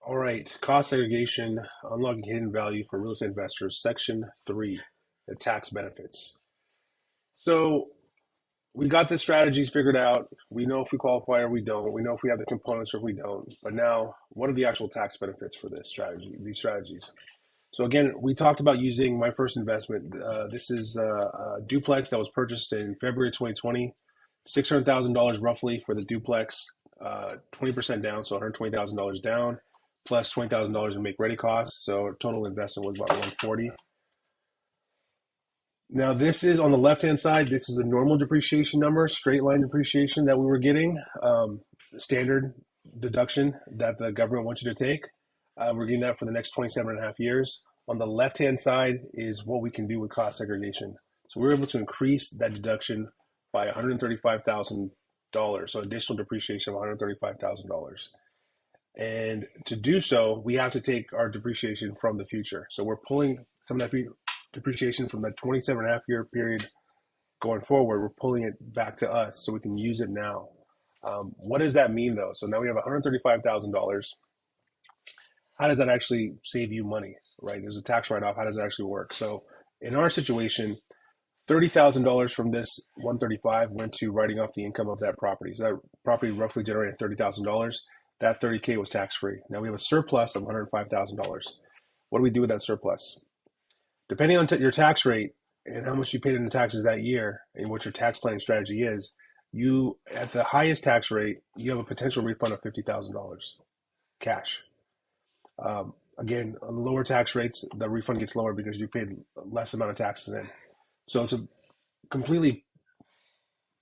All right, cost segregation, unlocking hidden value for real estate investors, section 3, the tax benefits. So we got the strategies figured out. We know if we qualify or we don't. We know if we have the components or if we don't. But now, what are the actual tax benefits for this strategy, these strategies? So again, we talked about using my first investment. This is a duplex that was purchased in February 2020, $600,000 roughly for the duplex, 20% down, so $120,000 down, plus $20,000 in make ready costs. So total investment was about 140. Now this is on the left-hand side. This is a normal depreciation number, straight line depreciation that we were getting, standard deduction that the government wants you to take. We're getting that for the next 27 and a half years. On the left-hand side is what we can do with cost segregation. So we were able to increase that deduction by $135,000, so additional depreciation of $135,000. And to do so, we have to take our depreciation from the future. So we're pulling some of that depreciation from that 27 and a half year period going forward. We're pulling it back to us so we can use it now. What does that mean though? So now we have $135,000. How does that actually save you money, right? There's a tax write-off. How does it actually work? So in our situation, $30,000 from this 135 went to writing off the income of that property. So that property roughly generated $30,000. That 30K was tax-free. Now we have a surplus of $105,000. What do we do with that surplus? Depending on your tax rate and how much you paid in taxes that year and what your tax planning strategy is, you, at the highest tax rate, you have a potential refund of $50,000 cash. Again, on the lower tax rates, the refund gets lower because you paid less amount of taxes in. So it's a completely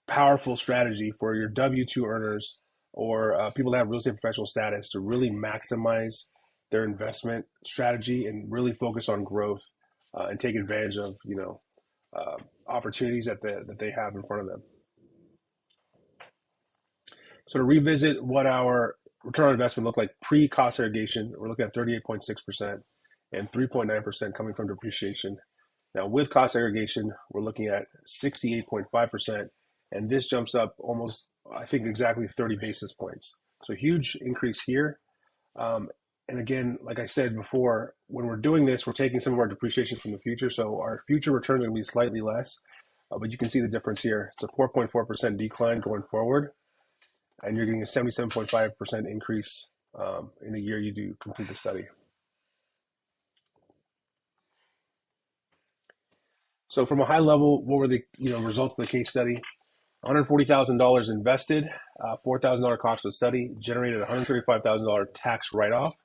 powerful strategy for your W-2 earners or people that have real estate professional status to really maximize their investment strategy and really focus on growth and take advantage of opportunities that they have in front of them. So to revisit what our return on investment looked like pre-cost segregation, we're looking at 38.6% and 3.9% coming from depreciation. Now with cost segregation, we're looking at 68.5%, and this jumps up almost, I think, exactly 30 basis points. So huge increase here. And again, like I said before, when we're doing this, we're taking some of our depreciation from the future. So our future returns are going to be slightly less, but you can see the difference here. It's a 4.4% decline going forward, and you're getting a 77.5% increase in the year you do complete the study. So from a high level, what were the results of the case study? $140,000 invested, $4,000 cost of the study, generated $135,000 tax write-off.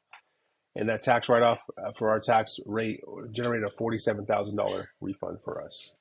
And that tax write-off for our tax rate generated a $47,000 refund for us.